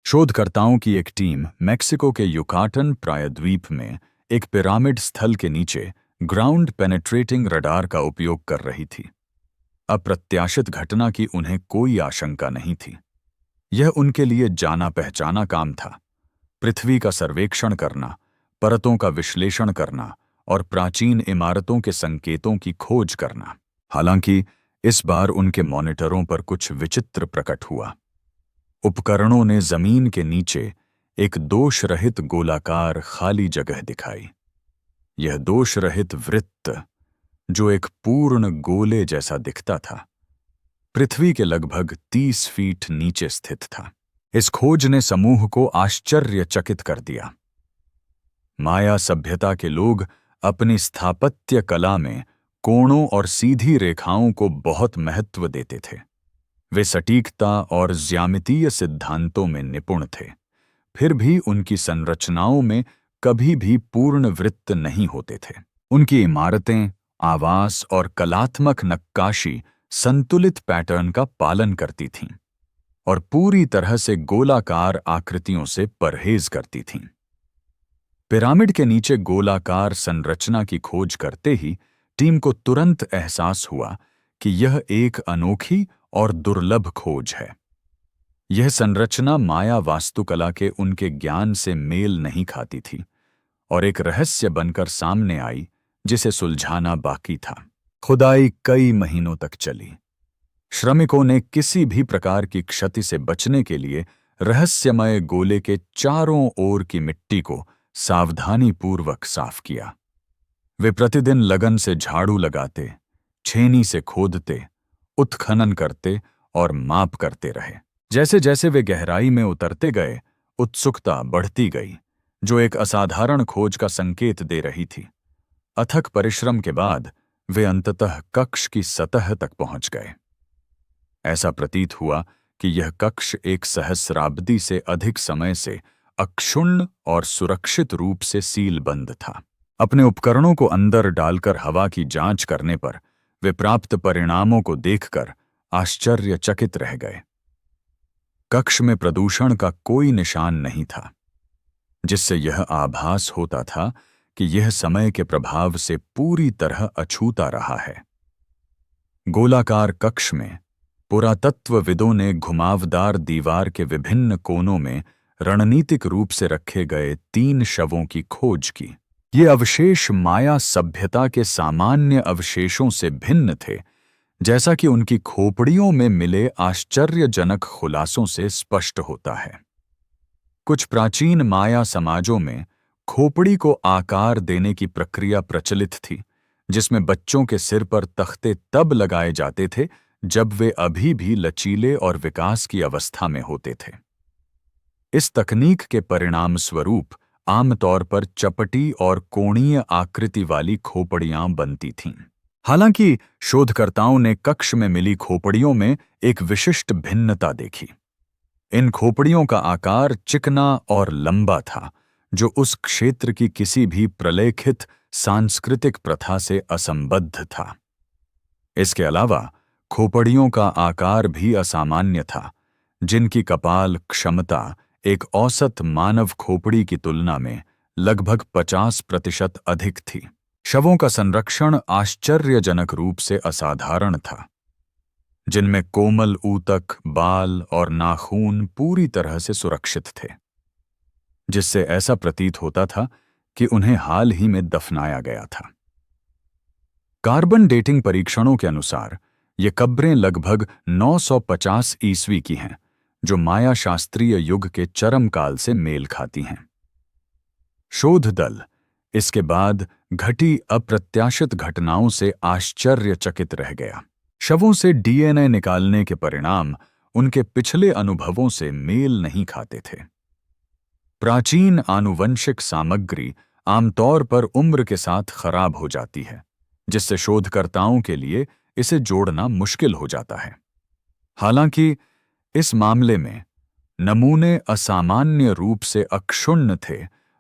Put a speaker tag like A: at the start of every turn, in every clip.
A: शोधकर्ताओं की एक टीम मेक्सिको के युकाटन प्रायद्वीप में एक पिरामिड स्थल के नीचे ग्राउंड पेनेट्रेटिंग रडार का उपयोग कर रही थी। अप्रत्याशित घटना की उन्हें कोई आशंका नहीं थी। यह उनके लिए जाना पहचाना काम था। पृथ्वी का सर्वेक्षण करना, परतों का विश्लेषण करना और प्राचीन इमारतों के संकेतों की खोज करना। हालांकि इस बार उनके मॉनिटरों पर कुछ विचित्र प्रकट हुआ। उपकरणों ने जमीन के नीचे एक दोषरहित गोलाकार खाली जगह दिखाई। यह दोषरहित वृत्त, जो एक पूर्ण गोले जैसा दिखता था, पृथ्वी के लगभग 30 फीट नीचे स्थित था। इस खोज ने समूह को आश्चर्यचकित कर दिया। माया सभ्यता के लोग अपनी स्थापत्य कला में कोणों और सीधी रेखाओं को बहुत महत्व देते थे। वे सटीकता और ज्यामितीय सिद्धांतों में निपुण थे, फिर भी उनकी संरचनाओं में कभी भी पूर्ण वृत्त नहीं होते थे। उनकी इमारतें, आवास और कलात्मक नक्काशी संतुलित पैटर्न का पालन करती थीं और पूरी तरह से गोलाकार आकृतियों से परहेज करती थीं। पिरामिड के नीचे गोलाकार संरचना की खोज करते ही टीम को तुरंत एहसास हुआ कि यह एक अनोखी और दुर्लभ खोज है। यह संरचना माया वास्तुकला के उनके ज्ञान से मेल नहीं खाती थी और एक रहस्य बनकर सामने आई जिसे सुलझाना बाकी था। खुदाई कई महीनों तक चली। श्रमिकों ने किसी भी प्रकार की क्षति से बचने के लिए रहस्यमय गोले के चारों ओर की मिट्टी को सावधानीपूर्वक साफ किया। वे प्रतिदिन लगन से झाड़ू लगाते, छेनी से खोदते, उत्खनन करते और माप करते रहे। जैसे जैसे वे गहराई में उतरते गए, उत्सुकता बढ़ती गई, जो एक असाधारण खोज का संकेत दे रही थी। अथक परिश्रम के बाद वे अंततः कक्ष की सतह तक पहुंच गए। ऐसा प्रतीत हुआ कि यह कक्ष एक सहस्राब्दी से अधिक समय से अक्षुण्ण और सुरक्षित रूप से सीलबंद था। अपने उपकरणों को अंदर डालकर हवा की जांच करने पर वे प्राप्त परिणामों को देखकर आश्चर्यचकित रह गए। कक्ष में प्रदूषण का कोई निशान नहीं था, जिससे यह आभास होता था कि यह समय के प्रभाव से पूरी तरह अछूता रहा है। गोलाकार कक्ष में पुरातत्वविदों ने घुमावदार दीवार के विभिन्न कोनों में रणनीतिक रूप से रखे गए 3 शवों की खोज की। ये अवशेष माया सभ्यता के सामान्य अवशेषों से भिन्न थे, जैसा कि उनकी खोपड़ियों में मिले आश्चर्यजनक खुलासों से स्पष्ट होता है। कुछ प्राचीन माया समाजों में खोपड़ी को आकार देने की प्रक्रिया प्रचलित थी, जिसमें बच्चों के सिर पर तख्ते तब लगाए जाते थे जब वे अभी भी लचीले और विकास की अवस्था में होते थे। इस तकनीक के परिणाम स्वरूप आमतौर पर चपटी और कोणीय आकृति वाली खोपड़ियां बनती थीं। हालांकि शोधकर्ताओं ने कक्ष में मिली खोपड़ियों में एक विशिष्ट भिन्नता देखी। इन खोपड़ियों का आकार चिकना और लंबा था, जो उस क्षेत्र की किसी भी प्रलेखित सांस्कृतिक प्रथा से असंबद्ध था। इसके अलावा खोपड़ियों का आकार भी असामान्य था, जिनकी कपाल क्षमता एक औसत मानव खोपड़ी की तुलना में लगभग 50% अधिक थी। शवों का संरक्षण आश्चर्यजनक रूप से असाधारण था, जिनमें कोमल ऊतक, बाल और नाखून पूरी तरह से सुरक्षित थे, जिससे ऐसा प्रतीत होता था कि उन्हें हाल ही में दफनाया गया था। कार्बन डेटिंग परीक्षणों के अनुसार ये कब्रें लगभग 950 ईस्वी की हैं, जो माया शास्त्रीय युग के चरम काल से मेल खाती हैं। शोध दल इसके बाद घटी अप्रत्याशित घटनाओं से आश्चर्यचकित रह गया। शवों से डीएनए निकालने के परिणाम उनके पिछले अनुभवों से मेल नहीं खाते थे। प्राचीन आनुवंशिक सामग्री आमतौर पर उम्र के साथ खराब हो जाती है, जिससे शोधकर्ताओं के लिए इसे जोड़ना मुश्किल हो जाता है। हालांकि इस मामले में नमूने असामान्य रूप से अक्षुण्ण थे,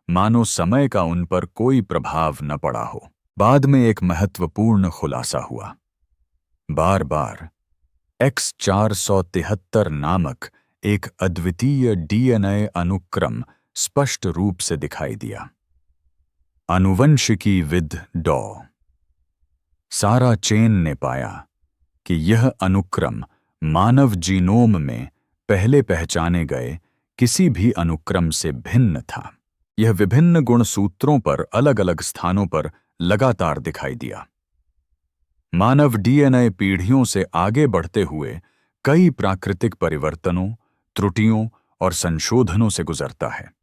A: मानो समय का उन पर कोई प्रभाव न पड़ा हो। बाद में एक महत्वपूर्ण खुलासा हुआ। बार बार X473 नामक एक अद्वितीय डीएनए अनुक्रम स्पष्ट रूप से दिखाई दिया। आनुवंशिकी विद डॉ सारा चेन ने पाया कि यह अनुक्रम मानव जीनोम में पहले पहचाने गए किसी भी अनुक्रम से भिन्न था। यह विभिन्न गुणसूत्रों पर अलग अलग स्थानों पर लगातार दिखाई दिया। मानव डीएनए पीढ़ियों से आगे बढ़ते हुए कई प्राकृतिक परिवर्तनों, त्रुटियों और संशोधनों से गुजरता है।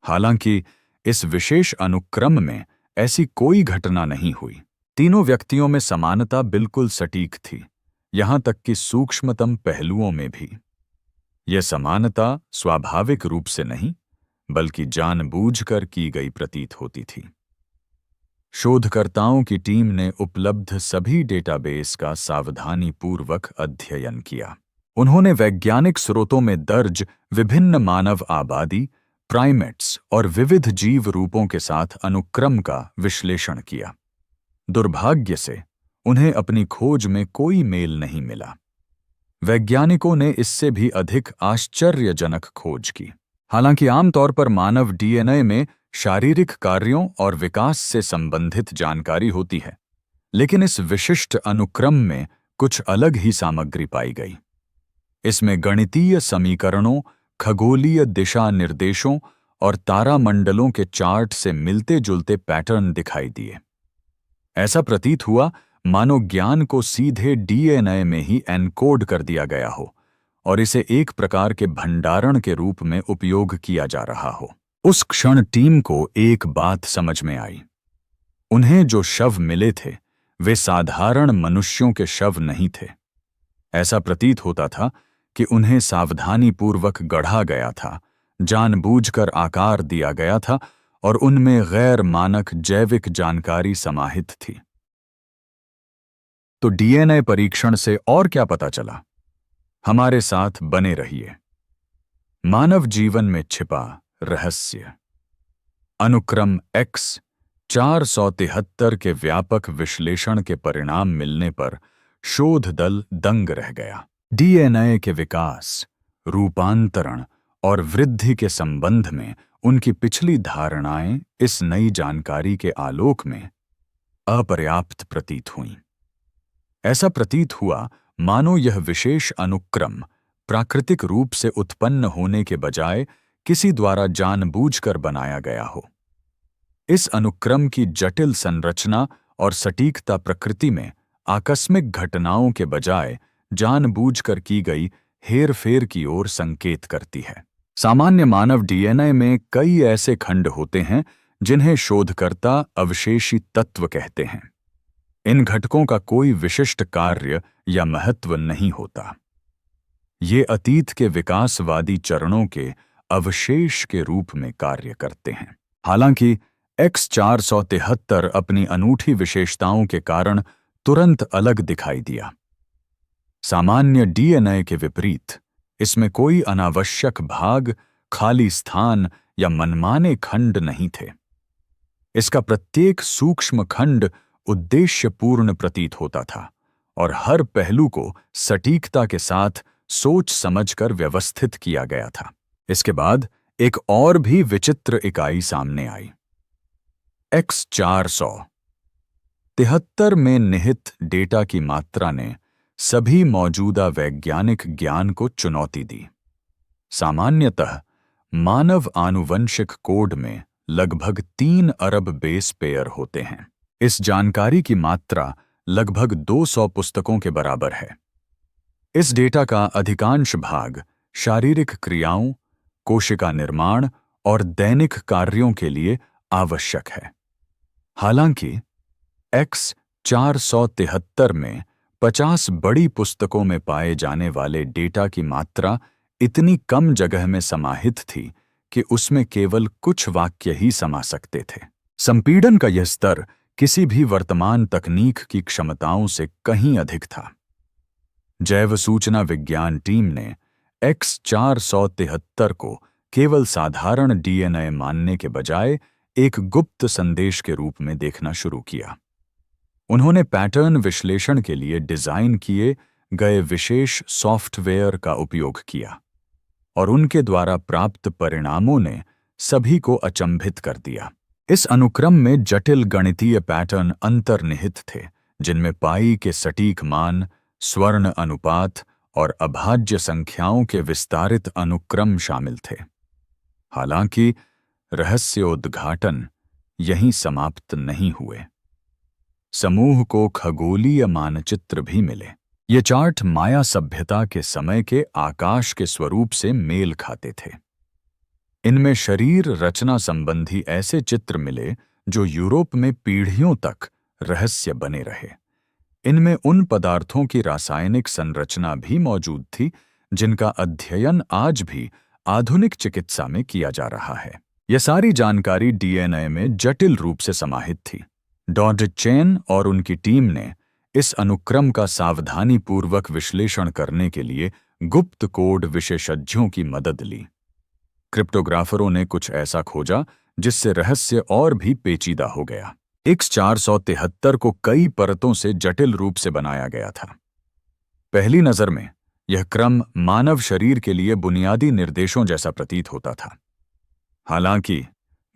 A: हालांकि इस विशेष अनुक्रम में ऐसी कोई घटना नहीं हुई। तीनों व्यक्तियों में समानता बिल्कुल सटीक थी, यहां तक कि सूक्ष्मतम पहलुओं में भी। यह समानता स्वाभाविक रूप से नहीं, बल्कि जानबूझकर की गई प्रतीत होती थी। शोधकर्ताओं की टीम ने उपलब्ध सभी डेटाबेस का सावधानीपूर्वक अध्ययन किया। उन्होंने वैज्ञानिक स्रोतों में दर्ज विभिन्न मानव आबादी, प्राइमेट्स और विविध जीव रूपों के साथ अनुक्रम का विश्लेषण किया। दुर्भाग्य से उन्हें अपनी खोज में कोई मेल नहीं मिला। वैज्ञानिकों ने इससे भी अधिक आश्चर्यजनक खोज की। हालांकि आमतौर पर मानव डीएनए में शारीरिक कार्यों और विकास से संबंधित जानकारी होती है, लेकिन इस विशिष्ट अनुक्रम में कुछ अलग ही सामग्री पाई गई। इसमें गणितीय समीकरणों, खगोलीय दिशा निर्देशों और तारामंडलों के चार्ट से मिलते-जुलते पैटर्न दिखाई दिए। ऐसा प्रतीत हुआ मानो ज्ञान को सीधे डीएनए में ही एनकोड कर दिया गया हो और इसे एक प्रकार के भंडारण के रूप में उपयोग किया जा रहा हो। उस क्षण टीम को एक बात समझ में आई। उन्हें जो शव मिले थे वे साधारण मनुष्यों के शव नहीं थे। ऐसा प्रतीत होता था कि उन्हें सावधानीपूर्वक गढ़ा गया था, जानबूझकर आकार दिया गया था और उनमें गैर मानक जैविक जानकारी समाहित थी। तो डीएनए परीक्षण से और क्या पता चला? हमारे साथ बने रहिए। मानव जीवन में छिपा रहस्य। अनुक्रम X473 के व्यापक विश्लेषण के परिणाम मिलने पर शोध दल दंग रह गया। डीएनए के विकास, रूपांतरण और वृद्धि के संबंध में उनकी पिछली धारणाएं इस नई जानकारी के आलोक में अपर्याप्त प्रतीत हुईं। ऐसा प्रतीत हुआ मानो यह विशेष अनुक्रम प्राकृतिक रूप से उत्पन्न होने के बजाय किसी द्वारा जानबूझकर बनाया गया हो। इस अनुक्रम की जटिल संरचना और सटीकता प्रकृति में आकस्मिक घटनाओं के बजाय जानबूझकर की गई हेरफेर की ओर संकेत करती है। सामान्य मानव डीएनए में कई ऐसे खंड होते हैं जिन्हें शोधकर्ता अवशेषी तत्व कहते हैं। इन घटकों का कोई विशिष्ट कार्य या महत्व नहीं होता। ये अतीत के विकासवादी चरणों के अवशेष के रूप में कार्य करते हैं। हालांकि X473 अपनी अनूठी विशेषताओं के कारण तुरंत अलग दिखाई दिया। सामान्य डीएनए के विपरीत इसमें कोई अनावश्यक भाग, खाली स्थान या मनमाने खंड नहीं थे। इसका प्रत्येक सूक्ष्म खंड उद्देश्यपूर्ण प्रतीत होता था और हर पहलू को सटीकता के साथ सोच समझकर व्यवस्थित किया गया था। इसके बाद एक और भी विचित्र इकाई सामने आई। X473 में निहित डेटा की मात्रा ने सभी मौजूदा वैज्ञानिक ज्ञान को चुनौती दी। सामान्यतः मानव आनुवंशिक कोड में लगभग 3 अरब बेस पेयर होते हैं। इस जानकारी की मात्रा लगभग 200 पुस्तकों के बराबर है। इस डेटा का अधिकांश भाग शारीरिक क्रियाओं, कोशिका निर्माण और दैनिक कार्यों के लिए आवश्यक है। हालांकि X473 में 50 बड़ी पुस्तकों में पाए जाने वाले डेटा की मात्रा इतनी कम जगह में समाहित थी कि उसमें केवल कुछ वाक्य ही समा सकते थे। संपीड़न का यह स्तर किसी भी वर्तमान तकनीक की क्षमताओं से कहीं अधिक था। जैव सूचना विज्ञान टीम ने X473 को केवल साधारण डीएनए मानने के बजाय एक गुप्त संदेश के रूप में देखना शुरू किया। उन्होंने पैटर्न विश्लेषण के लिए डिजाइन किए गए विशेष सॉफ्टवेयर का उपयोग किया। और उनके द्वारा प्राप्त परिणामों ने सभी को अचंभित कर दिया। इस अनुक्रम में जटिल गणितीय पैटर्न अंतर्निहित थे, जिनमें पाई के सटीक मान, स्वर्ण अनुपात और अभाज्य संख्याओं के विस्तारित अनुक्रम शामिल थे। हालांकि रहस्योद्घाटन यहीं समाप्त नहीं हुए। समूह को खगोलीय मानचित्र भी मिले। ये चार्ट माया सभ्यता के समय के आकाश के स्वरूप से मेल खाते थे। इनमें शरीर रचना संबंधी ऐसे चित्र मिले जो यूरोप में पीढ़ियों तक रहस्य बने रहे। इनमें उन पदार्थों की रासायनिक संरचना भी मौजूद थी जिनका अध्ययन आज भी आधुनिक चिकित्सा में किया जा रहा है। यह सारी जानकारी डीएनए में जटिल रूप से समाहित थी। डॉडचेन और उनकी टीम ने इस अनुक्रम का सावधानीपूर्वक विश्लेषण करने के लिए गुप्त कोड विशेषज्ञों की मदद ली। क्रिप्टोग्राफरों ने कुछ ऐसा खोजा जिससे रहस्य और भी पेचीदा हो गया। X473 को कई परतों से जटिल रूप से बनाया गया था। पहली नजर में यह क्रम मानव शरीर के लिए बुनियादी निर्देशों जैसा प्रतीत होता था। हालांकि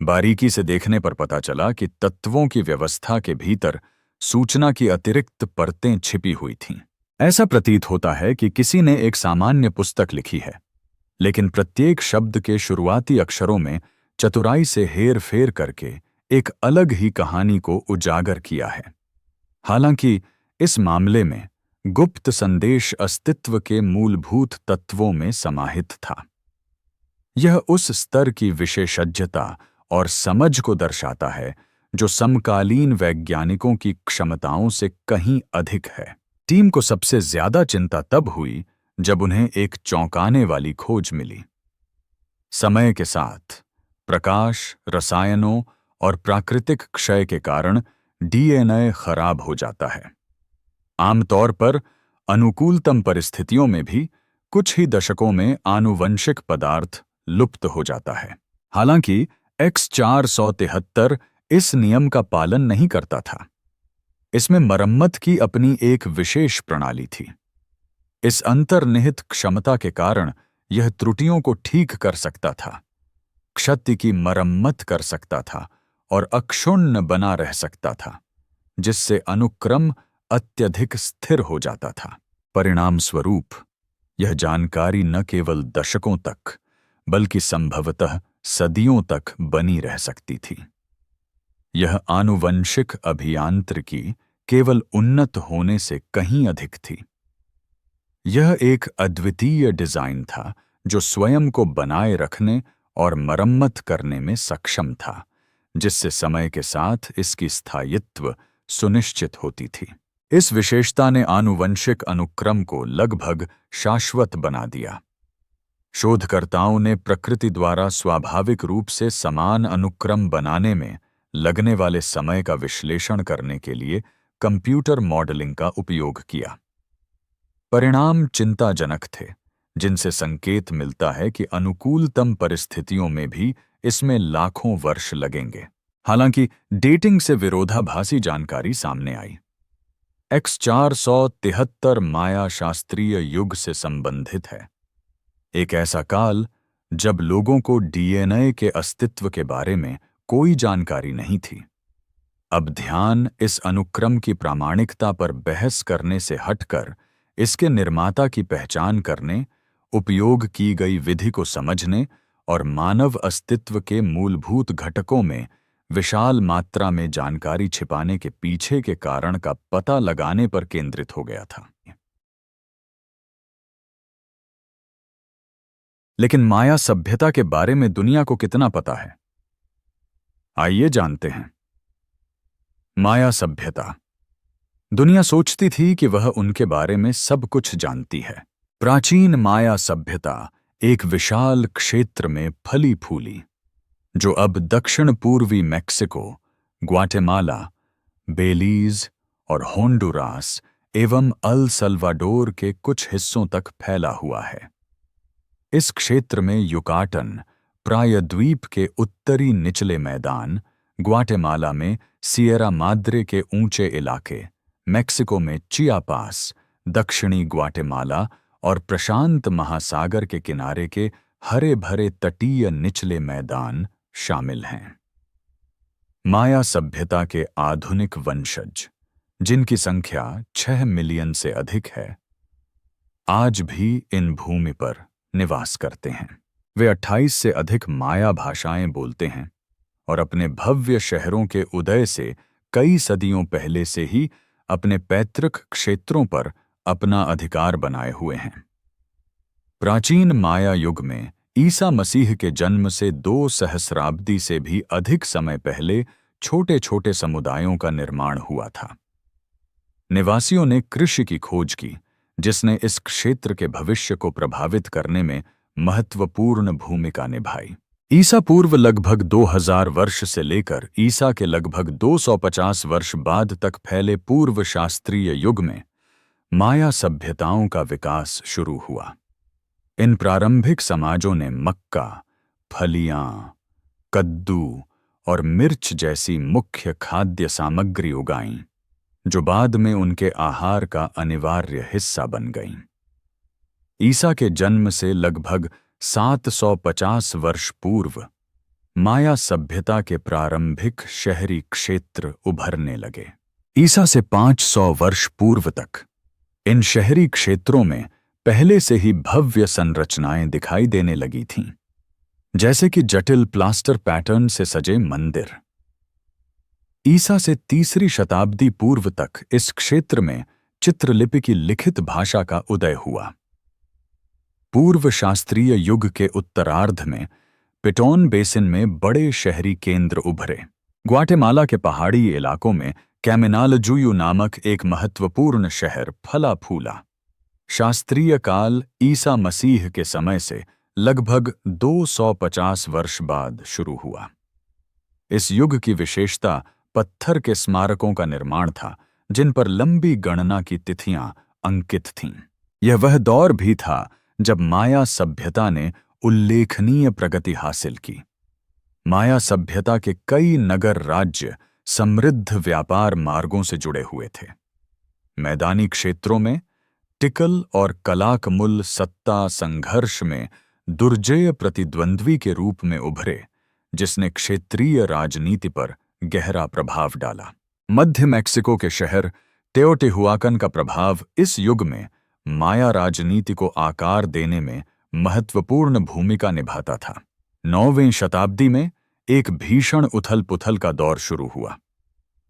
A: बारीकी से देखने पर पता चला कि तत्वों की व्यवस्था के भीतर सूचना की अतिरिक्त परतें छिपी हुई थीं। ऐसा प्रतीत होता है कि किसी ने एक सामान्य पुस्तक लिखी है, लेकिन प्रत्येक शब्द के शुरुआती अक्षरों में चतुराई से हेर फेर करके एक अलग ही कहानी को उजागर किया है। हालांकि इस मामले में गुप्त संदेश अस्तित्व के मूलभूत तत्वों में समाहित था। यह उस स्तर की विशेषज्ञता और समझ को दर्शाता है जो समकालीन वैज्ञानिकों की क्षमताओं से कहीं अधिक है। टीम को सबसे ज्यादा चिंता तब हुई जब उन्हें एक चौंकाने वाली खोज मिली। समय के साथ प्रकाश, रसायनों और प्राकृतिक क्षय के कारण डीएनए खराब हो जाता है। आमतौर पर अनुकूलतम परिस्थितियों में भी कुछ ही दशकों में आनुवंशिक पदार्थ लुप्त हो जाता है। हालांकि X473 इस नियम का पालन नहीं करता था। इसमें मरम्मत की अपनी एक विशेष प्रणाली थी। इस अंतर्निहित क्षमता के कारण यह त्रुटियों को ठीक कर सकता था, क्षति की मरम्मत कर सकता था और अक्षुण्ण बना रह सकता था, जिससे अनुक्रम अत्यधिक स्थिर हो जाता था। परिणाम स्वरूप यह जानकारी न केवल दशकों तक बल्कि संभवतः सदियों तक बनी रह सकती थी। यह आनुवंशिक अभियांत्रिकी केवल उन्नत होने से कहीं अधिक थी। यह एक अद्वितीय डिजाइन था जो स्वयं को बनाए रखने और मरम्मत करने में सक्षम था, जिससे समय के साथ इसकी स्थायित्व सुनिश्चित होती थी। इस विशेषता ने आनुवंशिक अनुक्रम को लगभग शाश्वत बना दिया। शोधकर्ताओं ने प्रकृति द्वारा स्वाभाविक रूप से समान अनुक्रम बनाने में लगने वाले समय का विश्लेषण करने के लिए कंप्यूटर मॉडलिंग का उपयोग किया। परिणाम चिंताजनक थे, जिनसे संकेत मिलता है कि अनुकूलतम परिस्थितियों में भी इसमें लाखों वर्ष लगेंगे। हालांकि डेटिंग से विरोधाभासी जानकारी सामने आई। X473 माया शास्त्रीय युग से संबंधित है, एक ऐसा काल जब लोगों को डीएनए के अस्तित्व के बारे में कोई जानकारी नहीं थी। अब ध्यान इस अनुक्रम की प्रामाणिकता पर बहस करने से हटकर इसके निर्माता की पहचान करने, उपयोग की गई विधि को समझने और मानव अस्तित्व के मूलभूत घटकों में विशाल मात्रा में जानकारी छिपाने के पीछे के कारण का पता लगाने पर केंद्रित हो गया था। लेकिन माया सभ्यता के बारे में दुनिया को कितना पता है? आइए जानते हैं। माया सभ्यता। दुनिया सोचती थी कि वह उनके बारे में सब कुछ जानती है। प्राचीन माया सभ्यता एक विशाल क्षेत्र में फली फूली, जो अब दक्षिण पूर्वी मैक्सिको, ग्वाटेमाला, बेलीज और होंडुरास एवं अल सल्वाडोर के कुछ हिस्सों तक फैला हुआ है। इस क्षेत्र में युकाटन प्रायद्वीप के उत्तरी निचले मैदान, ग्वाटेमाला में सिएरा माद्रे के ऊंचे इलाके, मैक्सिको में चियापास, दक्षिणी ग्वाटेमाला और प्रशांत महासागर के किनारे के हरे भरे तटीय निचले मैदान शामिल हैं। माया सभ्यता के आधुनिक वंशज, जिनकी संख्या 6 मिलियन से अधिक है, आज भी इन भूमि पर निवास करते हैं। वे 28 से अधिक माया भाषाएं बोलते हैं और अपने भव्य शहरों के उदय से कई सदियों पहले से ही अपने पैतृक क्षेत्रों पर अपना अधिकार बनाए हुए हैं। प्राचीन माया युग में ईसा मसीह के जन्म से 2 सहस्राब्दी से भी अधिक समय पहले छोटे छोटे समुदायों का निर्माण हुआ था। निवासियों ने कृषि की खोज की, जिसने इस क्षेत्र के भविष्य को प्रभावित करने में महत्वपूर्ण भूमिका निभाई। ईसा पूर्व लगभग 2000 वर्ष से लेकर ईसा के लगभग 250 वर्ष बाद तक फैले पूर्व शास्त्रीय युग में माया सभ्यताओं का विकास शुरू हुआ। इन प्रारंभिक समाजों ने मक्का, फलियां, कद्दू और मिर्च जैसी मुख्य खाद्य सामग्री उगाईं, जो बाद में उनके आहार का अनिवार्य हिस्सा बन गईं। ईसा के जन्म से लगभग 750 वर्ष पूर्व माया सभ्यता के प्रारंभिक शहरी क्षेत्र उभरने लगे। ईसा से 500 वर्ष पूर्व तक इन शहरी क्षेत्रों में पहले से ही भव्य संरचनाएं दिखाई देने लगी थीं, जैसे कि जटिल प्लास्टर पैटर्न से सजे मंदिर। ईसा से 3री शताब्दी पूर्व तक इस क्षेत्र में चित्रलिपि की लिखित भाषा का उदय हुआ। पूर्व शास्त्रीय युग के उत्तरार्ध में पिटोन बेसिन में बड़े शहरी केंद्र उभरे। ग्वाटेमाला के पहाड़ी इलाकों में कैमिनालजुयू नामक एक महत्वपूर्ण शहर फला फूला। शास्त्रीय काल ईसा मसीह के समय से लगभग 250 वर्ष बाद शुरू हुआ। इस युग की विशेषता पत्थर के स्मारकों का निर्माण था, जिन पर लंबी गणना की तिथियां अंकित थीं। यह वह दौर भी था जब माया सभ्यता ने उल्लेखनीय प्रगति हासिल की। माया सभ्यता के कई नगर राज्य समृद्ध व्यापार मार्गों से जुड़े हुए थे। मैदानी क्षेत्रों में टिकल और कलाकमुल सत्ता संघर्ष में दुर्जेय प्रतिद्वंद्वी के रूप में उभरे, जिसने क्षेत्रीय राजनीति पर गहरा प्रभाव डाला। मध्य मैक्सिको के शहर तेओटिहुआकन का प्रभाव इस युग में माया राजनीति को आकार देने में महत्वपूर्ण भूमिका निभाता था। 9वीं शताब्दी में एक भीषण उथल-पुथल का दौर शुरू हुआ।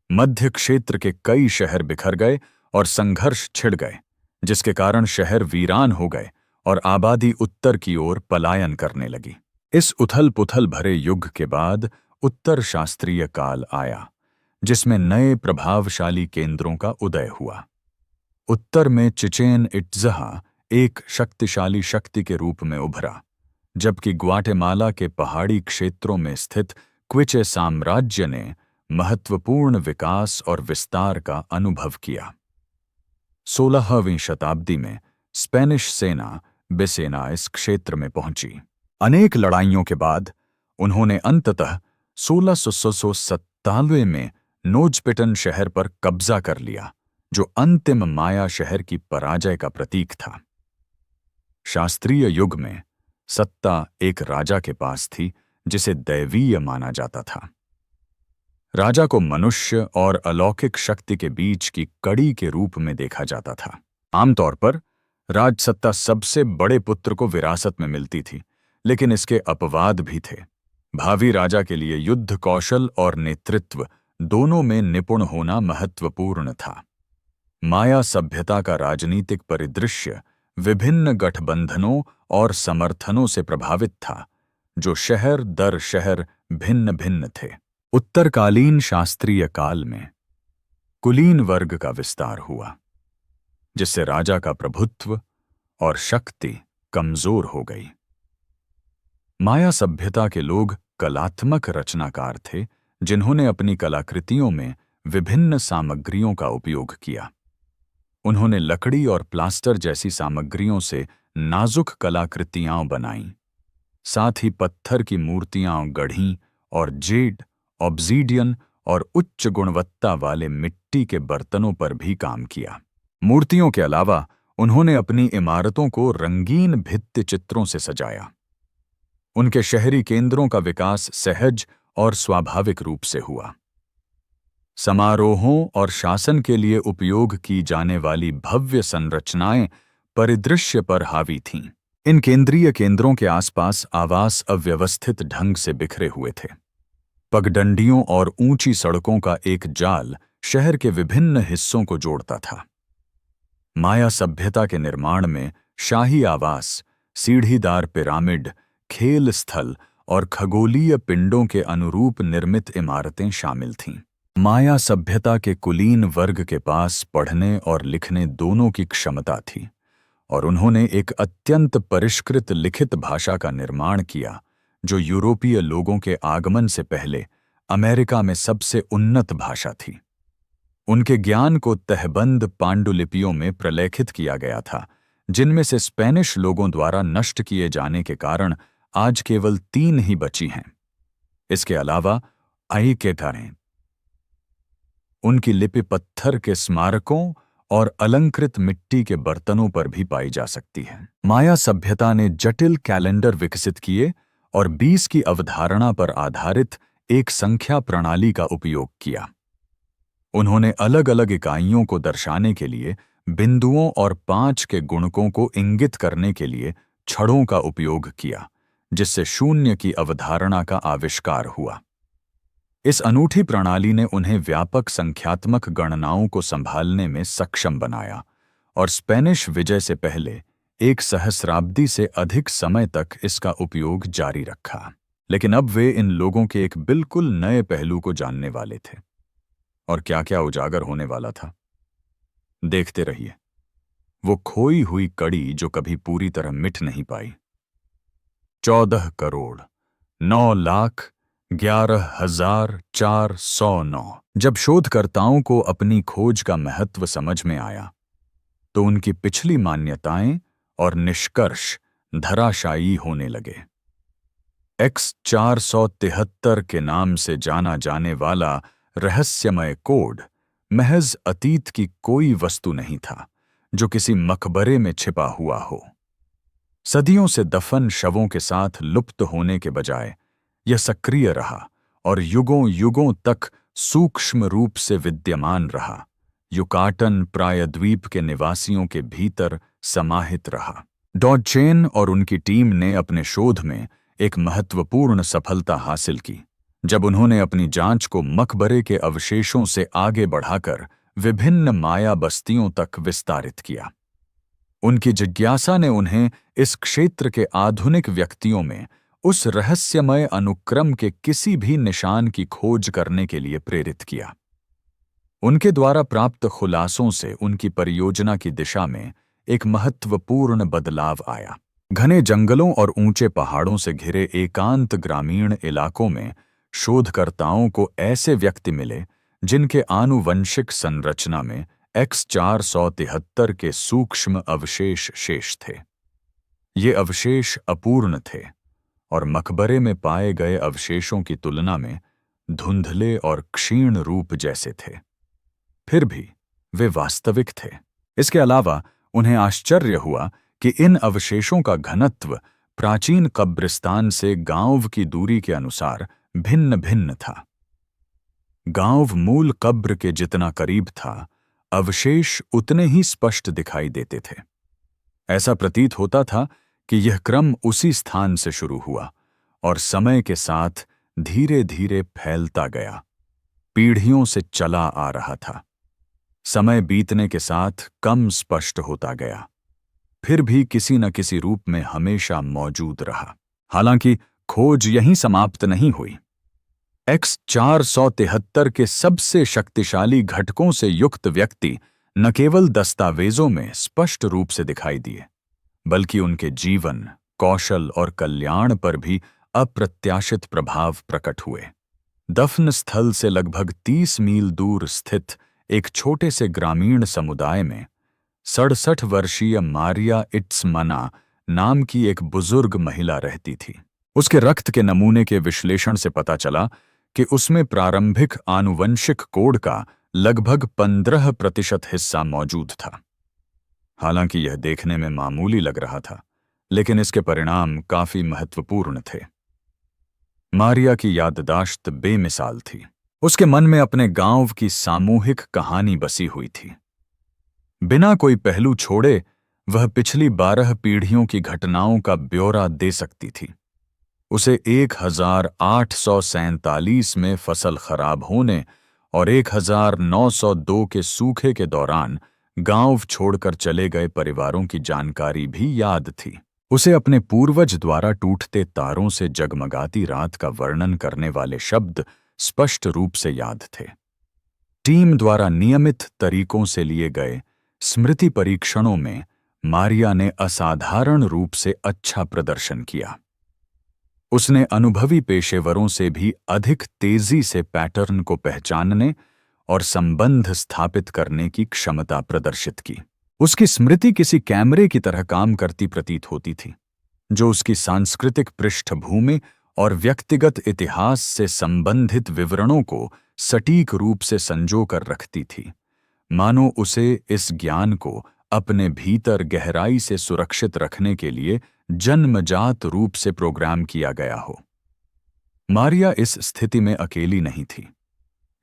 A: मध्य क्षेत्र के कई शहर बिखर गए और संघर्ष छिड़ गए, जिसके कारण शहर वीरान हो गए और आबादी उत्तर की ओर पलायन करने लगी। इस उथल-पुथल भरे युग के बाद उत्तर शास्त्रीय काल आया, जिसमें नए प्रभावशाली केंद्रों का उदय हुआ। उत्तर में चिचेन इट्ज़ा एक शक्तिशाली शक्ति के रूप में उभरा, जबकि ग्वाटेमाला के पहाड़ी क्षेत्रों में स्थित क्विचे साम्राज्य ने महत्वपूर्ण विकास और विस्तार का अनुभव किया। 16वीं शताब्दी में स्पेनिश सेना बेसेना इस क्षेत्र में पहुंची। अनेक लड़ाइयों के बाद उन्होंने अंततः 1697 में नोजपिटन शहर पर कब्जा कर लिया, जो अंतिम माया शहर की पराजय का प्रतीक था। शास्त्रीय युग में सत्ता एक राजा के पास थी, जिसे दैवीय माना जाता था। राजा को मनुष्य और अलौकिक शक्ति के बीच की कड़ी के रूप में देखा जाता था। आमतौर पर राजसत्ता सबसे बड़े पुत्र को विरासत में मिलती थी, लेकिन इसके अपवाद भी थे। भावी राजा के लिए युद्ध कौशल और नेतृत्व दोनों में निपुण होना महत्वपूर्ण था। माया सभ्यता का राजनीतिक परिदृश्य विभिन्न गठबंधनों और समर्थनों से प्रभावित था, जो शहर दर शहर भिन्न भिन्न थे। उत्तरकालीन शास्त्रीय काल में कुलीन वर्ग का विस्तार हुआ, जिससे राजा का प्रभुत्व और शक्ति कमजोर हो गई। माया सभ्यता के लोग कलात्मक रचनाकार थे, जिन्होंने अपनी कलाकृतियों में विभिन्न सामग्रियों का उपयोग किया। उन्होंने लकड़ी और प्लास्टर जैसी सामग्रियों से नाजुक कलाकृतियां बनाईं, साथ ही पत्थर की मूर्तियां गढ़ीं और जेड, ऑब्सीडियन और उच्च गुणवत्ता वाले मिट्टी के बर्तनों पर भी काम किया। मूर्तियों के अलावा उन्होंने अपनी इमारतों को रंगीन भित्ति चित्रों से सजाया। उनके शहरी केंद्रों का विकास सहज और स्वाभाविक रूप से हुआ। समारोहों और शासन के लिए उपयोग की जाने वाली भव्य संरचनाएं परिदृश्य पर हावी थीं। इन केंद्रीय केंद्रों के आसपास आवास अव्यवस्थित ढंग से बिखरे हुए थे। पगडंडियों और ऊंची सड़कों का एक जाल शहर के विभिन्न हिस्सों को जोड़ता था। माया सभ्यता के निर्माण में शाही आवास, सीढ़ीदार पिरामिड, खेल स्थल और खगोलीय पिंडों के अनुरूप निर्मित इमारतें शामिल थीं। माया सभ्यता के कुलीन वर्ग के पास पढ़ने और लिखने दोनों की क्षमता थी और उन्होंने एक अत्यंत परिष्कृत लिखित भाषा का निर्माण किया जो यूरोपीय लोगों के आगमन से पहले अमेरिका में सबसे उन्नत भाषा थी। उनके ज्ञान को तहबंद पांडुलिपियों में प्रलेखित किया गया था, जिनमें से स्पेनिश लोगों द्वारा नष्ट किए जाने के कारण आज केवल 3 ही बची हैं। इसके अलावा आइकेटारें उनकी लिपि पत्थर के स्मारकों और अलंकृत मिट्टी के बर्तनों पर भी पाई जा सकती है। माया सभ्यता ने जटिल कैलेंडर विकसित किए और 20 की अवधारणा पर आधारित एक संख्या प्रणाली का उपयोग किया। उन्होंने अलग अलग इकाइयों को दर्शाने के लिए बिंदुओं और 5 के गुणकों को इंगित करने के लिए छड़ों का उपयोग किया, जिससे शून्य की अवधारणा का आविष्कार हुआ। इस अनूठी प्रणाली ने उन्हें व्यापक संख्यात्मक गणनाओं को संभालने में सक्षम बनाया और स्पेनिश विजय से पहले 1 सहस्राब्दी से अधिक समय तक इसका उपयोग जारी रखा। लेकिन अब वे इन लोगों के एक बिल्कुल नए पहलू को जानने वाले थे। और क्या-क्या उजागर होने वाला था, देखते रहिए। वो खोई हुई कड़ी जो कभी पूरी तरह मिट नहीं पाई। 14 करोड़ 9 लाख 11,409। जब शोधकर्ताओं को अपनी खोज का महत्व समझ में आया तो उनकी पिछली मान्यताएं और निष्कर्ष धराशायी होने लगे। X473 के नाम से जाना जाने वाला रहस्यमय कोड महज अतीत की कोई वस्तु नहीं था जो किसी मकबरे में छिपा हुआ हो। सदियों से दफन शवों के साथ लुप्त होने के बजाय यह सक्रिय रहा और युगों युगों तक सूक्ष्म रूप से विद्यमान रहा, युकाटन प्रायद्वीप के निवासियों के भीतर समाहित रहा। डॉडचेन और उनकी टीम ने अपने शोध में एक महत्वपूर्ण सफलता हासिल की जब उन्होंने अपनी जांच को मकबरे के अवशेषों से आगे बढ़ाकर विभिन्न माया बस्तियों तक विस्तारित किया। उनकी जिज्ञासा ने उन्हें इस क्षेत्र के आधुनिक व्यक्तियों में उस रहस्यमय अनुक्रम के किसी भी निशान की खोज करने के लिए प्रेरित किया। उनके द्वारा प्राप्त खुलासों से उनकी परियोजना की दिशा में एक महत्वपूर्ण बदलाव आया। घने जंगलों और ऊंचे पहाड़ों से घिरे एकांत ग्रामीण इलाकों में शोधकर्ताओं को ऐसे व्यक्ति मिले जिनके आनुवंशिक संरचना में X473 के सूक्ष्म अवशेष शेष थे। ये अवशेष अपूर्ण थे और मकबरे में पाए गए अवशेषों की तुलना में धुंधले और क्षीण रूप जैसे थे। फिर भी वे वास्तविक थे। इसके अलावा उन्हें आश्चर्य हुआ कि इन अवशेषों का घनत्व प्राचीन कब्रिस्तान से गांव की दूरी के अनुसार भिन्न भिन्न था। गांव मूल कब्र के जितना करीब था, अवशेष उतने ही स्पष्ट दिखाई देते थे। ऐसा प्रतीत होता था कि यह क्रम उसी स्थान से शुरू हुआ और समय के साथ धीरे धीरे फैलता गया, पीढ़ियों से चला आ रहा था। समय बीतने के साथ कम स्पष्ट होता गया, फिर भी किसी न किसी रूप में हमेशा मौजूद रहा। हालांकि खोज यहीं समाप्त नहीं हुई। X473 के सबसे शक्तिशाली घटकों से युक्त व्यक्ति न केवल दस्तावेजों में स्पष्ट रूप से दिखाई दिए, बल्कि उनके जीवन, कौशल और कल्याण पर भी अप्रत्याशित प्रभाव प्रकट हुए। दफन स्थल से लगभग 30 मील दूर स्थित एक छोटे से ग्रामीण समुदाय में 67 वर्षीय मारिया इट्समना नाम की एक बुजुर्ग महिला रहती थी। उसके रक्त के नमूने के विश्लेषण से पता चला कि उसमें प्रारंभिक आनुवंशिक कोड का लगभग 15% हिस्सा मौजूद था। हालांकि यह देखने में मामूली लग रहा था, लेकिन इसके परिणाम काफी महत्वपूर्ण थे। मारिया की याददाश्त बेमिसाल थी। उसके मन में अपने गांव की सामूहिक कहानी बसी हुई थी। बिना कोई पहलू छोड़े वह पिछली 12 पीढ़ियों की घटनाओं का ब्यौरा दे सकती थी। उसे 1847 में फसल खराब होने और 1902 के सूखे के दौरान गांव छोड़कर चले गए परिवारों की जानकारी भी याद थी। उसे अपने पूर्वज द्वारा टूटते तारों से जगमगाती रात का वर्णन करने वाले शब्द स्पष्ट रूप से याद थे। टीम द्वारा नियमित तरीकों से लिए गए स्मृति परीक्षणों में मारिया ने असाधारण रूप से अच्छा प्रदर्शन किया। उसने अनुभवी पेशेवरों से भी अधिक तेजी से पैटर्न को पहचानने और संबंध स्थापित करने की क्षमता प्रदर्शित की। उसकी स्मृति किसी कैमरे की तरह काम करती प्रतीत होती थी, जो उसकी सांस्कृतिक पृष्ठभूमि और व्यक्तिगत इतिहास से संबंधित विवरणों को सटीक रूप से संजो कर रखती थी, मानो उसे इस ज्ञान को अपने भीतर गहराई से सुरक्षित रखने के लिए जन्मजात रूप से प्रोग्राम किया गया हो। मारिया इस स्थिति में अकेली नहीं थी।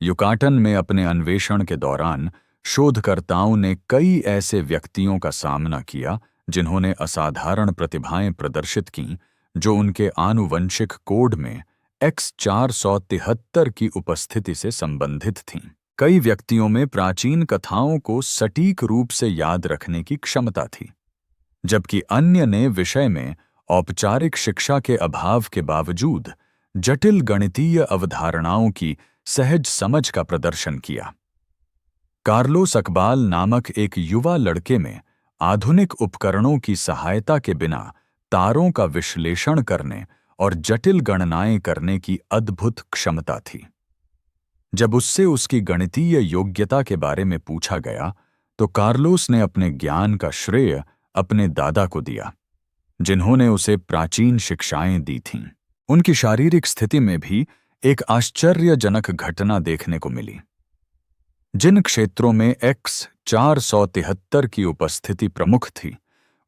A: युकाटन में अपने अन्वेषण के दौरान शोधकर्ताओं ने कई ऐसे व्यक्तियों का सामना किया जिन्होंने असाधारण प्रतिभाएं प्रदर्शित कीं, जो उनके आनुवंशिक कोड में X473 की उपस्थिति से संबंधित थीं। कई व्यक्तियों में प्राचीन कथाओं को सटीक रूप से याद रखने की क्षमता थी, जबकि अन्य ने विषय में औपचारिक शिक्षा के अभाव के बावजूद जटिल गणितीय अवधारणाओं की सहज समझ का प्रदर्शन किया। कार्लोस अकबाल नामक एक युवा लड़के में आधुनिक उपकरणों की सहायता के बिना तारों का विश्लेषण करने और जटिल गणनाएं करने की अद्भुत क्षमता थी। जब उससे उसकी गणितीय योग्यता के बारे में पूछा गया, तो कार्लोस ने अपने ज्ञान का श्रेय अपने दादा को दिया, जिन्होंने उसे प्राचीन शिक्षाएं दी थीं। उनकी शारीरिक स्थिति में भी एक आश्चर्यजनक घटना देखने को मिली। जिन क्षेत्रों में X473 की उपस्थिति प्रमुख थी,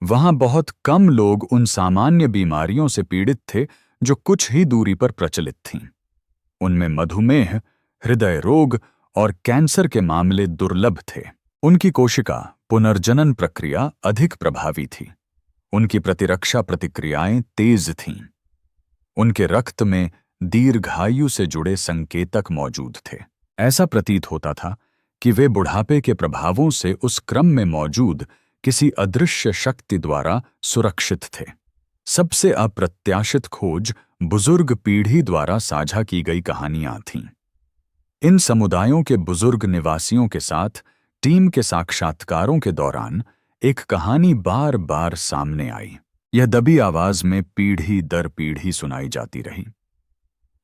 A: वहां बहुत कम लोग उन सामान्य बीमारियों से पीड़ित थे जो कुछ ही दूरी पर प्रचलित थीं। उनमें मधुमेह, हृदय रोग और कैंसर के मामले दुर्लभ थे। उनकी कोशिका पुनर्जनन प्रक्रिया अधिक प्रभावी थी। उनकी प्रतिरक्षा प्रतिक्रियाएं तेज थीं। उनके रक्त में दीर्घायु से जुड़े संकेतक मौजूद थे। ऐसा प्रतीत होता था कि वे बुढ़ापे के प्रभावों से उस क्रम में मौजूद किसी अदृश्य शक्ति द्वारा सुरक्षित थे। सबसे अप्रत्याशित खोज बुजुर्ग पीढ़ी द्वारा साझा की गई कहानियां थीं। इन समुदायों के बुजुर्ग निवासियों के साथ टीम के साक्षात्कारों के दौरान एक कहानी बार बार सामने आई। यह दबी आवाज में पीढ़ी दर पीढ़ी सुनाई जाती रही।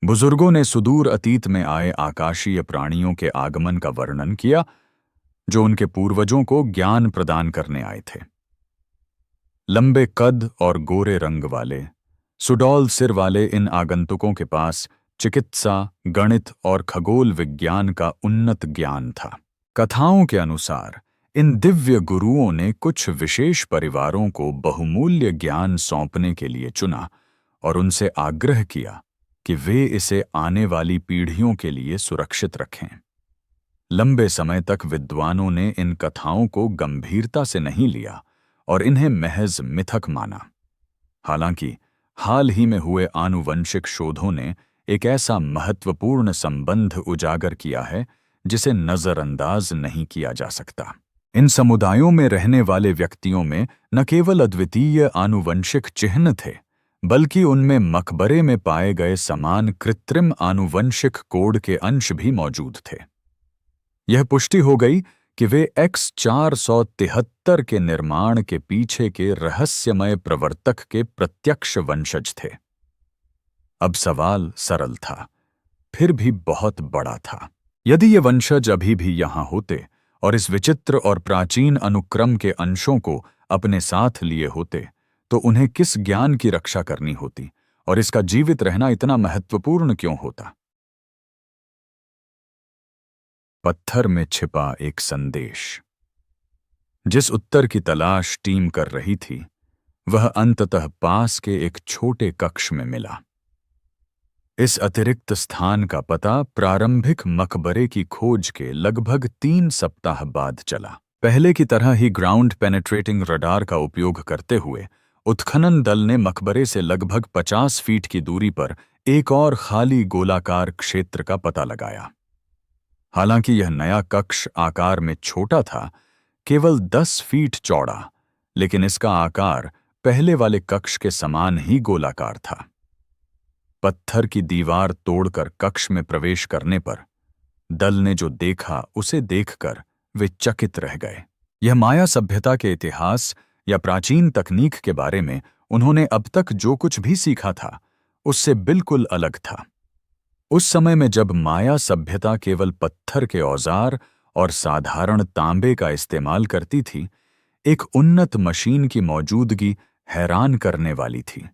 A: बुजुर्गों ने सुदूर अतीत में आए आकाशीय प्राणियों के आगमन का वर्णन किया, जो उनके पूर्वजों को ज्ञान प्रदान करने आए थे। लंबे कद और गोरे रंग वाले, सुडौल सिर वाले इन आगंतुकों के पास चिकित्सा, गणित और खगोल विज्ञान का उन्नत ज्ञान था। कथाओं के अनुसार इन दिव्य गुरुओं ने कुछ विशेष परिवारों को बहुमूल्य ज्ञान सौंपने के लिए चुना और उनसे आग्रह किया कि वे इसे आने वाली पीढ़ियों के लिए सुरक्षित रखें। लंबे समय तक विद्वानों ने इन कथाओं को गंभीरता से नहीं लिया और इन्हें महज मिथक माना। हालांकि हाल ही में हुए आनुवंशिक शोधों ने एक ऐसा महत्वपूर्ण संबंध उजागर किया है जिसे नजरअंदाज नहीं किया जा सकता। इन समुदायों में रहने वाले व्यक्तियों में न केवल अद्वितीय आनुवंशिक चिह्न थे, बल्कि उनमें मकबरे में पाए गए समान कृत्रिम आनुवंशिक कोड के अंश भी मौजूद थे। यह पुष्टि हो गई कि वे X473 के निर्माण के पीछे के रहस्यमय प्रवर्तक के प्रत्यक्ष वंशज थे। अब सवाल सरल था, फिर भी बहुत बड़ा था। यदि ये वंशज अभी भी यहां होते और इस विचित्र और प्राचीन अनुक्रम के अंशों को अपने साथ लिए होते, तो उन्हें किस ज्ञान की रक्षा करनी होती और इसका जीवित रहना इतना महत्वपूर्ण क्यों होता? पत्थर में छिपा एक संदेश। जिस उत्तर की तलाश टीम कर रही थी, वह अंततः पास के एक छोटे कक्ष में मिला। इस अतिरिक्त स्थान का पता प्रारंभिक मकबरे की खोज के लगभग 3 सप्ताह बाद चला। पहले की तरह ही ग्राउंड पेनेट्रेटिंग रडार का उपयोग करते हुए उत्खनन दल ने मकबरे से लगभग 50 फीट की दूरी पर एक और खाली गोलाकार क्षेत्र का पता लगाया। हालांकि यह नया कक्ष आकार में छोटा था, केवल 10 फीट चौड़ा, लेकिन इसका आकार पहले वाले कक्ष के समान ही गोलाकार था। पत्थर की दीवार तोड़कर कक्ष में प्रवेश करने पर दल ने जो देखा उसे देखकर वे चकित रह गए। यह माया सभ्यता के इतिहास या प्राचीन तकनीक के बारे में उन्होंने अब तक जो कुछ भी सीखा था उससे बिल्कुल अलग था। उस समय में जब माया सभ्यता केवल पत्थर के औजार और साधारण तांबे का इस्तेमाल करती थी, एक उन्नत मशीन की मौजूदगी हैरान करने वाली थी।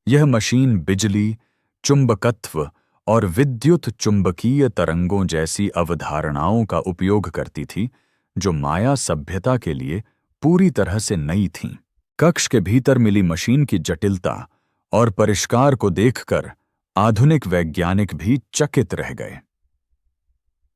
A: यह मशीन बिजली, चुंबकत्व और विद्युत चुंबकीय तरंगों जैसी अवधारणाओं का उपयोग करती थी, जो माया सभ्यता के लिए पूरी तरह से नई थीं। कक्ष के भीतर मिली मशीन की जटिलता और परिष्कार को देखकर आधुनिक वैज्ञानिक भी चकित रह गए।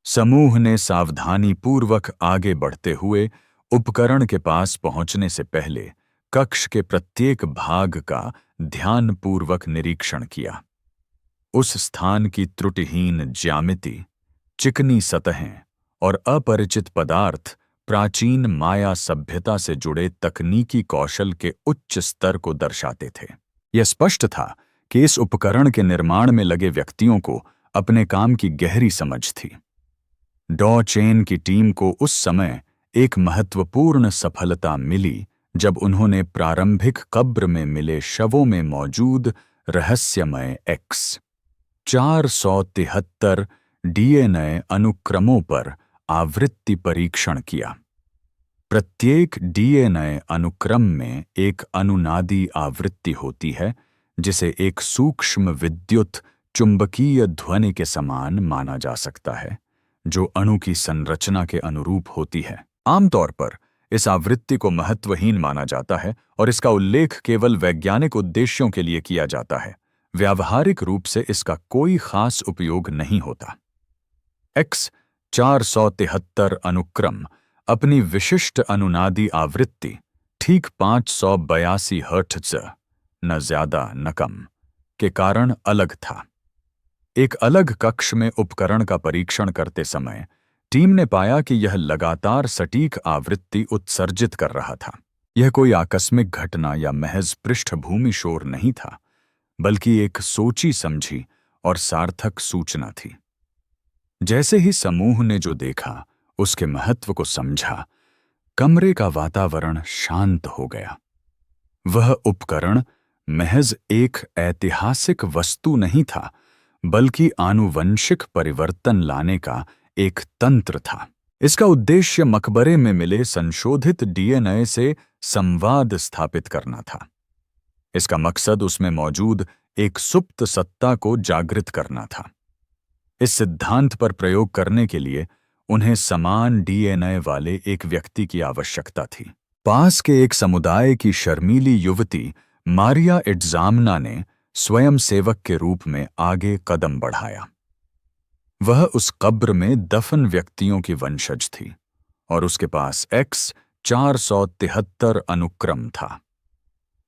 A: समूह ने सावधानीपूर्वक आगे बढ़ते हुए उपकरण के पास पहुंचने से पहले कक्ष के प्रत्येक भाग का ध्यानपूर्वक निरीक्षण किया। उस स्थान की त्रुटिहीन ज्यामिति, चिकनी सतहें और अपरिचित पदार्थ प्राचीन माया सभ्यता से जुड़े तकनीकी कौशल के उच्च स्तर को दर्शाते थे। यह स्पष्ट था कि इस उपकरण के निर्माण में लगे व्यक्तियों को अपने काम की गहरी समझ थी। डॉ चेन की टीम को उस समय एक महत्वपूर्ण सफलता मिली जब उन्होंने प्रारंभिक कब्र में मिले शवों में मौजूद रहस्यमय X473 डीएनए अनुक्रमों पर आवृत्ति परीक्षण किया। प्रत्येक डीएनए अनुक्रम में एक अनुनादी आवृत्ति होती है, जिसे एक सूक्ष्म विद्युत चुंबकीय ध्वनि के समान माना जा सकता है, जो अणु की संरचना के अनुरूप होती है। आमतौर पर इस आवृत्ति को महत्वहीन माना जाता है और इसका उल्लेख केवल वैज्ञानिक उद्देश्यों के लिए किया जाता है। व्यावहारिक रूप से इसका कोई खास उपयोग नहीं होता। X473 अनुक्रम अपनी विशिष्ट अनुनादी आवृत्ति ठीक 582 हर्ट्ज, न ज्यादा न कम, के कारण अलग था। एक अलग कक्ष में उपकरण का परीक्षण करते समय टीम ने पाया कि यह लगातार सटीक आवृत्ति उत्सर्जित कर रहा था। यह कोई आकस्मिक घटना या महज पृष्ठभूमि शोर नहीं था, बल्कि एक सोची समझी और सार्थक सूचना थी। जैसे ही समूह ने जो देखा, उसके महत्व को समझा, कमरे का वातावरण शांत हो गया। वह उपकरण महज एक ऐतिहासिक वस्तु नहीं था, बल्कि आनुवंशिक परिवर्तन लाने का एक तंत्र था। इसका उद्देश्य मकबरे में मिले संशोधित डीएनए से संवाद स्थापित करना था। इसका मकसद उसमें मौजूद एक सुप्त सत्ता को जागृत करना था। इस सिद्धांत पर प्रयोग करने के लिए उन्हें समान डीएनए वाले एक व्यक्ति की आवश्यकता थी। पास के एक समुदाय की शर्मीली युवती मारिया एड्जामना ने स्वयं सेवक के रूप में आगे कदम बढ़ाया। वह उस कब्र में दफन व्यक्तियों की वंशज थी और उसके पास X473 अनुक्रम था।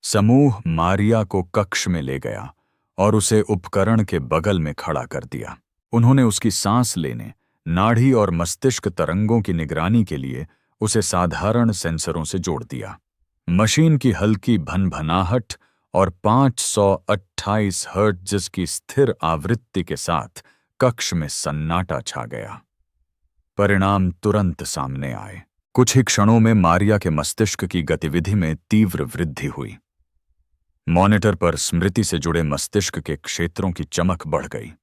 A: समूह मारिया को कक्ष में ले गया और उसे उपकरण के बगल में खड़ा कर दिया। उन्होंने उसकी सांस लेने, नाड़ी और मस्तिष्क तरंगों की निगरानी के लिए उसे साधारण सेंसरों से जोड़ दिया। मशीन की हल्की भनभनाहट और 528 हर्ट्ज की स्थिर आवृत्ति के साथ कक्ष में सन्नाटा छा गया। परिणाम तुरंत सामने आए। कुछ ही क्षणों में मारिया के मस्तिष्क की गतिविधि में तीव्र वृद्धि हुई। मॉनिटर पर स्मृति से जुड़े मस्तिष्क के क्षेत्रों की चमक बढ़ गई।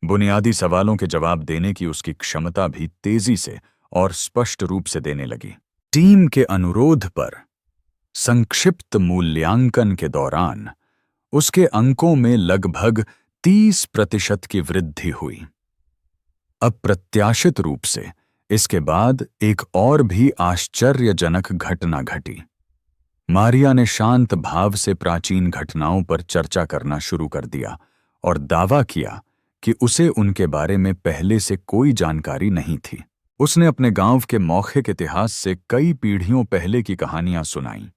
A: बुनियादी सवालों के जवाब देने की उसकी क्षमता भी तेजी से और स्पष्ट रूप से देने लगी। टीम के अनुरोध पर संक्षिप्त मूल्यांकन के दौरान उसके अंकों में लगभग 30% की वृद्धि हुई। अप्रत्याशित रूप से इसके बाद एक और भी आश्चर्यजनक घटना घटी। मारिया ने शांत भाव से प्राचीन घटनाओं पर चर्चा करना शुरू कर दिया और दावा किया कि उसे उनके बारे में पहले से कोई जानकारी नहीं थी। उसने अपने गांव के मौखिक इतिहास से कई पीढ़ियों पहले की कहानियां सुनाईं,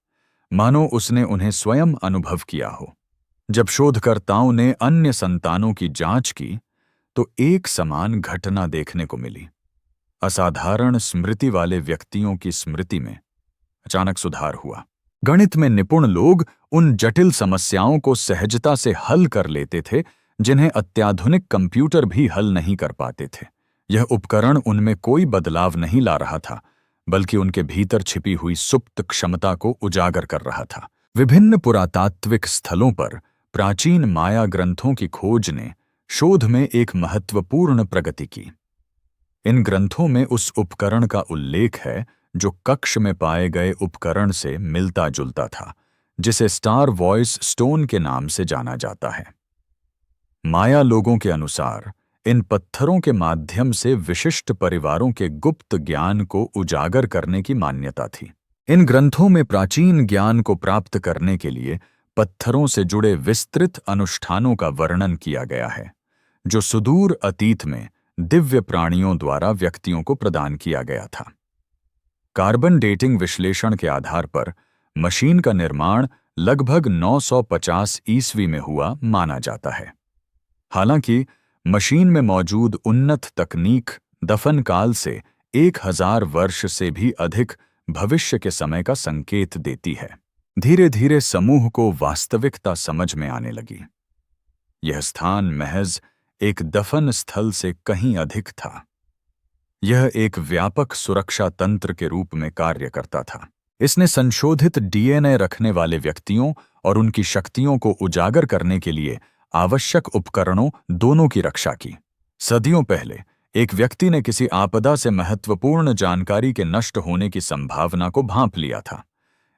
A: मानो उसने उन्हें स्वयं अनुभव किया हो। जब शोधकर्ताओं ने अन्य संतानों की जांच की तो एक समान घटना देखने को मिली। असाधारण स्मृति वाले व्यक्तियों की स्मृति में अचानक सुधार हुआ। गणित में निपुण लोग उन जटिल समस्याओं को सहजता से हल कर लेते थे जिन्हें अत्याधुनिक कंप्यूटर भी हल नहीं कर पाते थे। यह उपकरण उनमें कोई बदलाव नहीं ला रहा था, बल्कि उनके भीतर छिपी हुई सुप्त क्षमता को उजागर कर रहा था। विभिन्न पुरातात्विक स्थलों पर प्राचीन माया ग्रंथों की खोज ने शोध में एक महत्वपूर्ण प्रगति की। इन ग्रंथों में उस उपकरण का उल्लेख है जो कक्ष में पाए गए उपकरण से मिलता जुलता था, जिसे स्टार वॉइस स्टोन के नाम से जाना जाता है। माया लोगों के अनुसार इन पत्थरों के माध्यम से विशिष्ट परिवारों के गुप्त ज्ञान को उजागर करने की मान्यता थी। इन ग्रंथों में प्राचीन ज्ञान को प्राप्त करने के लिए पत्थरों से जुड़े विस्तृत अनुष्ठानों का वर्णन किया गया है, जो सुदूर अतीत में दिव्य प्राणियों द्वारा व्यक्तियों को प्रदान किया गया था। कार्बन डेटिंग विश्लेषण के आधार पर मशीन का निर्माण लगभग 950 ईस्वी में हुआ माना जाता है। हालांकि मशीन में मौजूद उन्नत तकनीक दफन काल से 1000 वर्ष से भी अधिक भविष्य के समय का संकेत देती है। धीरे धीरे समूह को वास्तविकता समझ में आने लगी। यह स्थान महज एक दफन स्थल से कहीं अधिक था। यह एक व्यापक सुरक्षा तंत्र के रूप में कार्य करता था। इसने संशोधित डीएनए रखने वाले व्यक्तियों और उनकी शक्तियों को उजागर करने के लिए आवश्यक उपकरणों दोनों की रक्षा की। सदियों पहले एक व्यक्ति ने किसी आपदा से महत्वपूर्ण जानकारी के नष्ट होने की संभावना को भांप लिया था।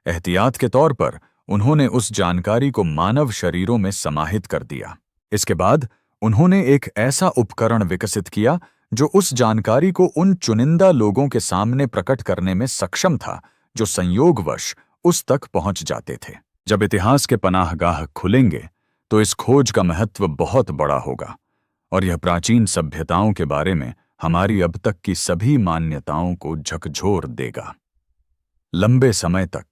A: एहतियात के तौर पर उन्होंने उस जानकारी को मानव शरीरों में समाहित कर दिया। इसके बाद उन्होंने एक ऐसा उपकरण विकसित किया जो उस जानकारी को उन चुनिंदा लोगों के सामने प्रकट करने में सक्षम था जो संयोगवश उस तक पहुंच जाते थे। जब इतिहास के पनाहगाह खुलेंगे तो इस खोज का महत्व बहुत बड़ा होगा और यह प्राचीन सभ्यताओं के बारे में हमारी अब तक की सभी मान्यताओं को झकझोर देगा। लंबे समय तक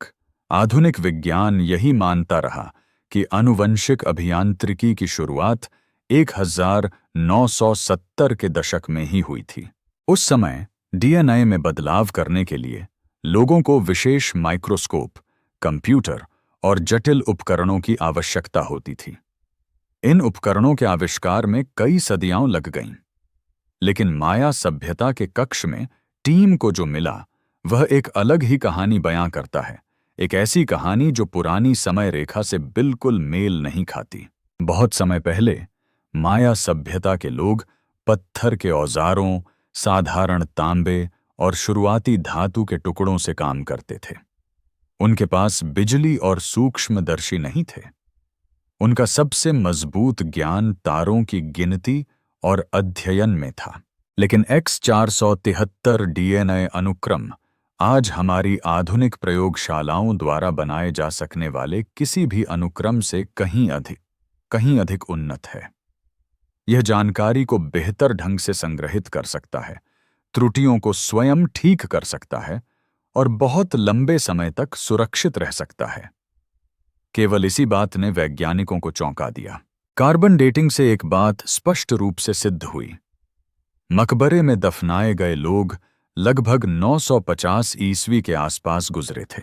A: आधुनिक विज्ञान यही मानता रहा कि आनुवंशिक अभियांत्रिकी की शुरुआत 1970 के दशक में ही हुई थी। उस समय डीएनए में बदलाव करने के लिए लोगों को विशेष माइक्रोस्कोप, कंप्यूटर और जटिल उपकरणों की आवश्यकता होती थी। इन उपकरणों के आविष्कार में कई सदियां लग गईं, लेकिन माया सभ्यता के कक्ष में टीम को जो मिला वह एक अलग ही कहानी बयां करता है। एक ऐसी कहानी जो पुरानी समय रेखा से बिल्कुल मेल नहीं खाती। बहुत समय पहले माया सभ्यता के लोग पत्थर के औजारों, साधारण तांबे और शुरुआती धातु के टुकड़ों से काम करते थे। उनके पास बिजली और सूक्ष्मदर्शी नहीं थे। उनका सबसे मजबूत ज्ञान तारों की गिनती और अध्ययन में था। लेकिन X473 डीएनए अनुक्रम आज हमारी आधुनिक प्रयोगशालाओं द्वारा बनाए जा सकने वाले किसी भी अनुक्रम से कहीं अधिक उन्नत है। यह जानकारी को बेहतर ढंग से संग्रहित कर सकता है, त्रुटियों को स्वयं ठीक कर सकता है और बहुत लंबे समय तक सुरक्षित रह सकता है। केवल इसी बात ने वैज्ञानिकों को चौंका दिया। कार्बन डेटिंग से एक बात स्पष्ट रूप से सिद्ध हुई। मकबरे में दफनाए गए लोग लगभग 950 ईस्वी के आसपास गुजरे थे।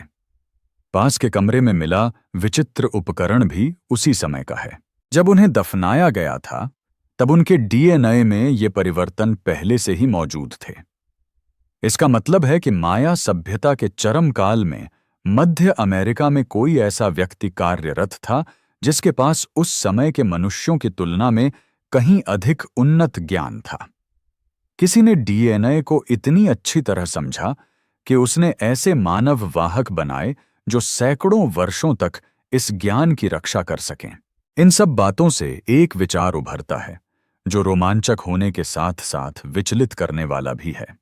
A: पास के कमरे में मिला विचित्र उपकरण भी उसी समय का है। जब उन्हें दफनाया गया था तब उनके डीएनए में ये परिवर्तन पहले से ही मौजूद थे। इसका मतलब है कि माया सभ्यता के चरम काल में मध्य अमेरिका में कोई ऐसा व्यक्ति कार्यरत था जिसके पास उस समय के मनुष्यों की तुलना में कहीं अधिक उन्नत ज्ञान था। किसी ने डीएनए को इतनी अच्छी तरह समझा कि उसने ऐसे मानव वाहक बनाए जो सैकड़ों वर्षों तक इस ज्ञान की रक्षा कर सकें। इन सब बातों से एक विचार उभरता है जो रोमांचक होने के साथ साथ विचलित करने वाला भी है।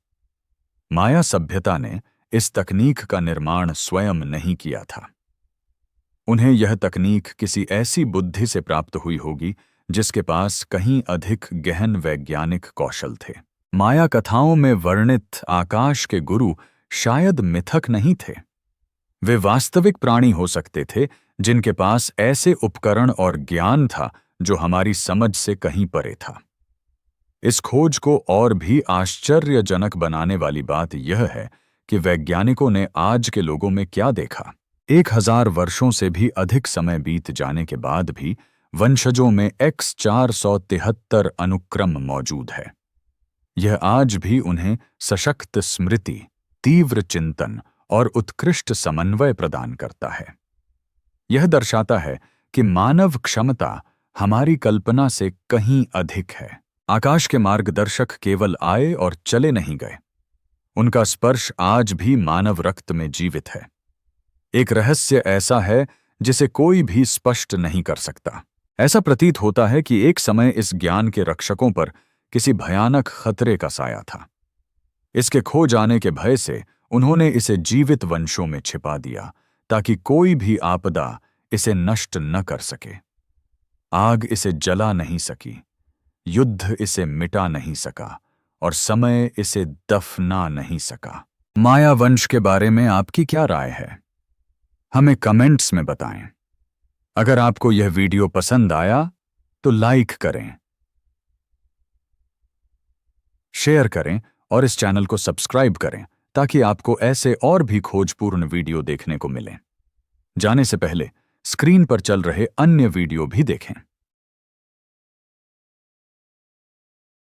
A: माया सभ्यता ने इस तकनीक का निर्माण स्वयं नहीं किया था। उन्हें यह तकनीक किसी ऐसी बुद्धि से प्राप्त हुई होगी जिसके पास कहीं अधिक गहन वैज्ञानिक कौशल थे। माया कथाओं में वर्णित आकाश के गुरु शायद मिथक नहीं थे। वे वास्तविक प्राणी हो सकते थे जिनके पास ऐसे उपकरण और ज्ञान था जो हमारी समझ से कहीं परे था। इस खोज को और भी आश्चर्यजनक बनाने वाली बात यह है कि वैज्ञानिकों ने आज के लोगों में क्या देखा। 1000 वर्षों से भी अधिक समय बीत जाने के बाद भी वंशजों में X473 अनुक्रम मौजूद है। यह आज भी उन्हें सशक्त स्मृति, तीव्र चिंतन और उत्कृष्ट समन्वय प्रदान करता है। यह दर्शाता है कि मानव क्षमता हमारी कल्पना से कहीं अधिक है। आकाश के मार्गदर्शक केवल आए और चले नहीं गए। उनका स्पर्श आज भी मानव रक्त में जीवित है। एक रहस्य ऐसा है जिसे कोई भी स्पष्ट नहीं कर सकता। ऐसा प्रतीत होता है कि एक समय इस ज्ञान के रक्षकों पर किसी भयानक खतरे का साया था। इसके खो जाने के भय से उन्होंने इसे जीवित वंशों में छिपा दिया ताकि कोई भी आपदा इसे नष्ट न कर सके। आग इसे जला नहीं सकी, युद्ध इसे मिटा नहीं सका और समय इसे दफना नहीं सका। माया वंश के बारे में आपकी क्या राय है? हमें कमेंट्स में बताएं। अगर आपको यह वीडियो पसंद आया तो लाइक करें, शेयर करें और इस चैनल को सब्सक्राइब करें ताकि आपको ऐसे और भी खोजपूर्ण वीडियो देखने को मिलें। जाने से पहले स्क्रीन पर चल रहे अन्य वीडियो भी देखें।